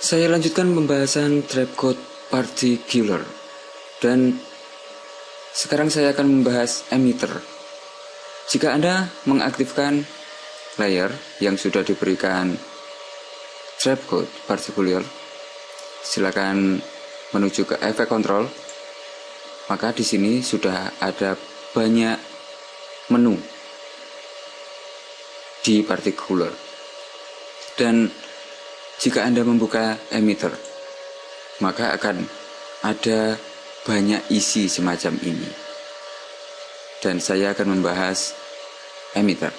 Saya lanjutkan pembahasan trapcode particular. Dan sekarang saya akan membahas emitter. Jika Anda mengaktifkan layer yang sudah diberikan trapcode particular, silakan menuju ke efek control. Maka di sini sudah ada banyak menu di particular. Dan jika Anda membuka emitter, maka akan ada banyak isi semacam ini. Dan saya akan membahas emitter.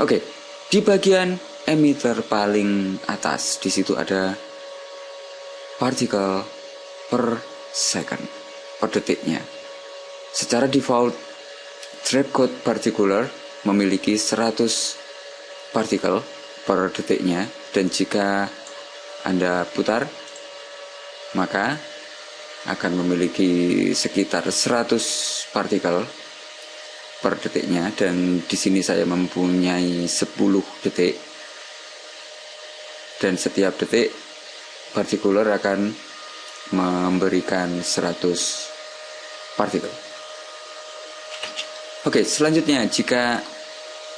Oke, di bagian emitter paling atas, di situ ada particle per second, per detiknya. Secara default, trapcode particular memiliki 100 partikel per detiknya, dan jika Anda putar, maka akan memiliki sekitar 100 partikel per detiknya. Dan di sini saya mempunyai 10 detik, dan setiap detik partikular akan memberikan 100 partikel. Oke, selanjutnya jika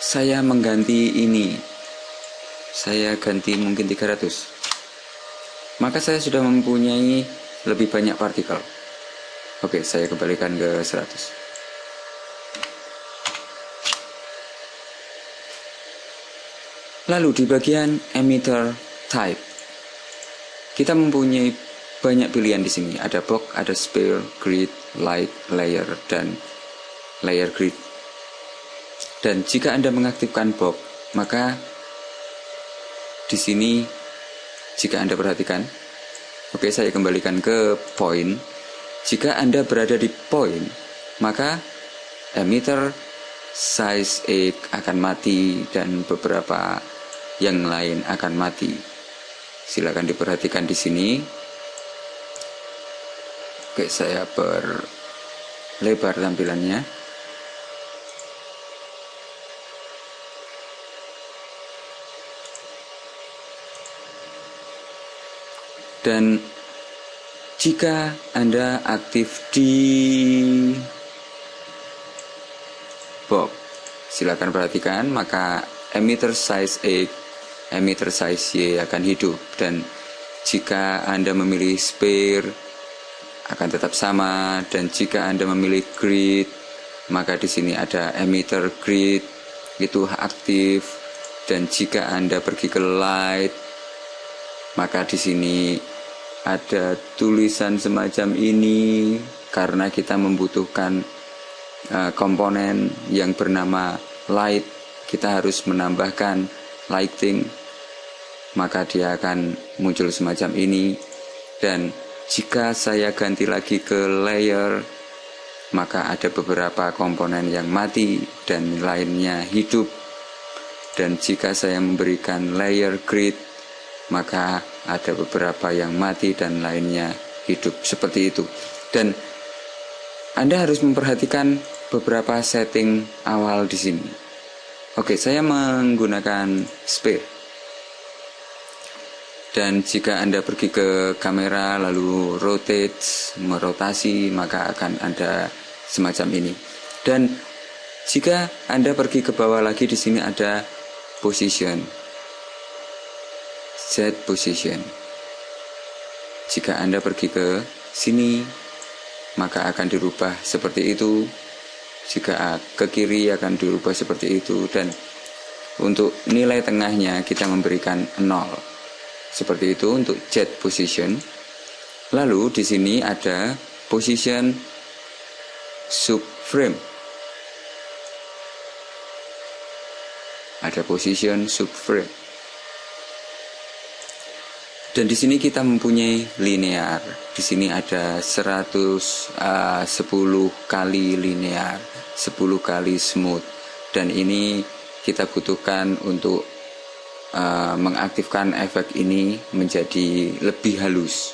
saya mengganti ini, saya ganti mungkin 300, maka saya sudah mempunyai lebih banyak partikel. Oke, saya kembalikan ke 100. Lalu di bagian emitter type, kita mempunyai banyak pilihan di sini. Ada box, ada sphere, grid, light, layer, dan layer grid. Dan jika Anda mengaktifkan box, maka di sini jika Anda perhatikan, oke, saya kembalikan ke point. Jika Anda berada di point, maka emitter size A akan mati dan beberapa yang lain akan mati. Silakan diperhatikan di sini. Oke, saya perlebar tampilannya. Dan jika Anda aktif di box, silakan perhatikan, maka emitter size A, emitter size Y akan hidup. Dan jika Anda memilih sphere, akan tetap sama. Dan jika Anda memilih grid, maka di sini ada emitter grid, itu aktif. Dan jika Anda pergi ke light, maka di sini ada tulisan semacam ini karena kita membutuhkan komponen yang bernama light. Kita harus menambahkan lighting, maka dia akan muncul semacam ini. Dan jika saya ganti lagi ke layer, maka ada beberapa komponen yang mati dan lainnya hidup. Dan jika saya memberikan layer grid, maka ada beberapa yang mati dan lainnya hidup, seperti itu. Dan Anda harus memperhatikan beberapa setting awal di sini. Oke, saya menggunakan sphere. Dan jika Anda pergi ke kamera lalu rotate, merotasi, maka akan ada semacam ini. Dan jika Anda pergi ke bawah lagi, di sini ada position, set position. Jika Anda pergi ke sini, maka akan dirubah seperti itu. Jika ke kiri akan dirubah seperti itu. Dan untuk nilai tengahnya kita memberikan 0. Seperti itu untuk jet position. Lalu di sini ada position subframe. Ada position subframe. Dan di sini kita mempunyai linear. Di sini ada 10 kali linear, 10 kali smooth. Dan ini kita butuhkan untuk mengaktifkan efek ini menjadi lebih halus.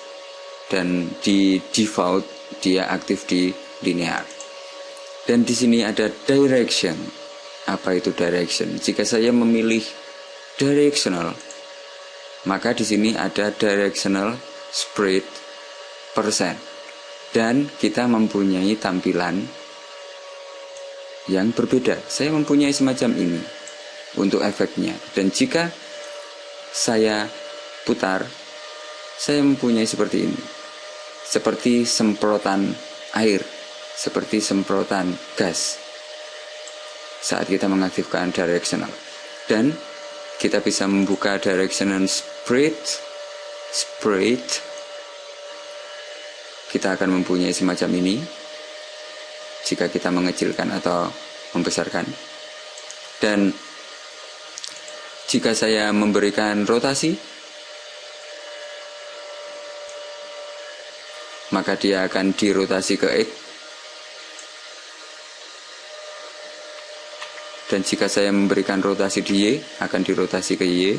Dan di default dia aktif di linear. Dan di sini ada direction. Apa itu direction? Jika saya memilih directional, maka di sini ada directional spread percent, dan kita mempunyai tampilan yang berbeda. Saya mempunyai semacam ini untuk efeknya, dan jika saya putar, saya mempunyai seperti ini, seperti semprotan air, seperti semprotan gas saat kita mengaktifkan directional. Dan kita bisa membuka directional spread, kita akan mempunyai semacam ini jika kita mengecilkan atau membesarkan. Dan jika saya memberikan rotasi, maka dia akan dirotasi ke X. Dan jika saya memberikan rotasi di Y, akan dirotasi ke Y.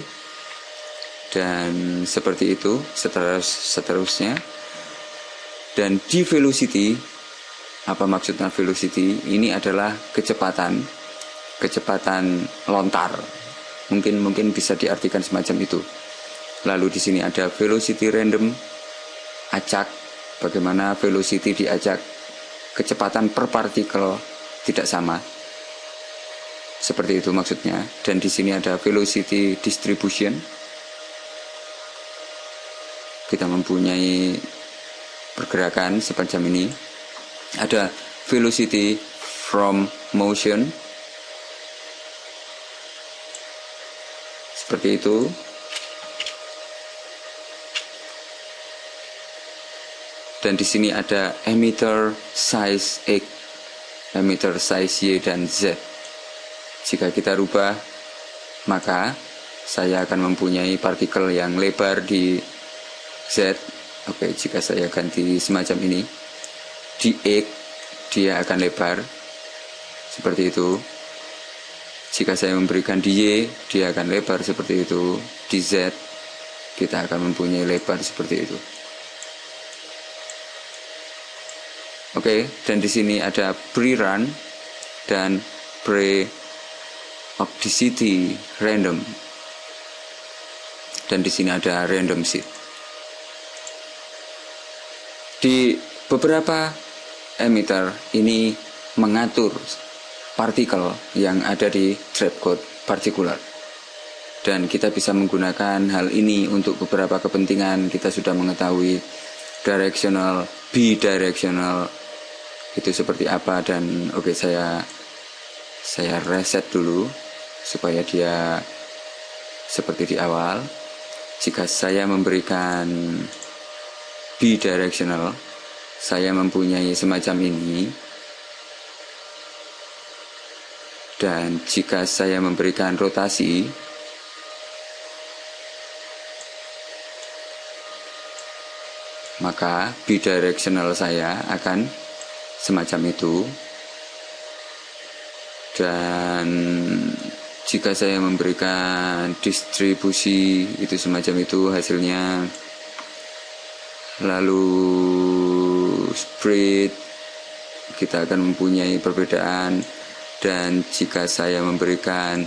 Dan seperti itu seterusnya. Dan di velocity, apa maksudnya velocity? Ini adalah kecepatan lontar. Mungkin bisa diartikan semacam itu. Lalu di sini ada velocity random, acak. Bagaimana velocity diacak, kecepatan per partikel tidak sama. Seperti itu maksudnya. Dan di sini ada velocity distribution. Kita mempunyai pergerakan semacam ini. Ada velocity from motion. Seperti itu. Dan di sini ada emitter size X, emitter size Y dan Z. Jika kita rubah, maka saya akan mempunyai partikel yang lebar di Z. Oke, jika saya ganti semacam ini, di X dia akan lebar seperti itu. Jika saya memberikan di Y, dia akan lebar seperti itu. Di Z kita akan mempunyai lebar seperti itu. Oke, dan di sini ada pre-run dan pre-opticity random. Dan di sini ada random seed. Di beberapa emitter ini mengatur partikel yang ada di trapcode partikular. Dan kita bisa menggunakan hal ini untuk beberapa kepentingan. Kita sudah mengetahui directional, bidirectional itu seperti apa. Dan oke, saya reset dulu supaya dia seperti di awal. Jika saya memberikan bidirectional, saya mempunyai semacam ini. Dan jika saya memberikan rotasi, maka bidirectional saya akan semacam itu. Dan jika saya memberikan distribusi, itu semacam itu hasilnya. Lalu spread, kita akan mempunyai perbedaan. Dan jika saya memberikan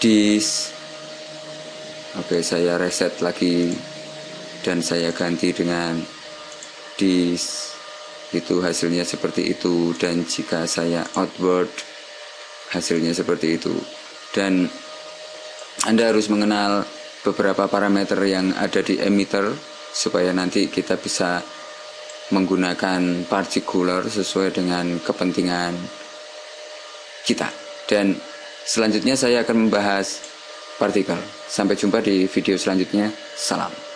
dis, oke, saya reset lagi dan saya ganti dengan dis, itu hasilnya seperti itu. Dan jika saya outward, hasilnya seperti itu. Dan Anda harus mengenal beberapa parameter yang ada di emitter supaya nanti kita bisa menggunakan partikular sesuai dengan kepentingan kita. Dan selanjutnya saya akan membahas partikel. Sampai jumpa di video selanjutnya. Salam.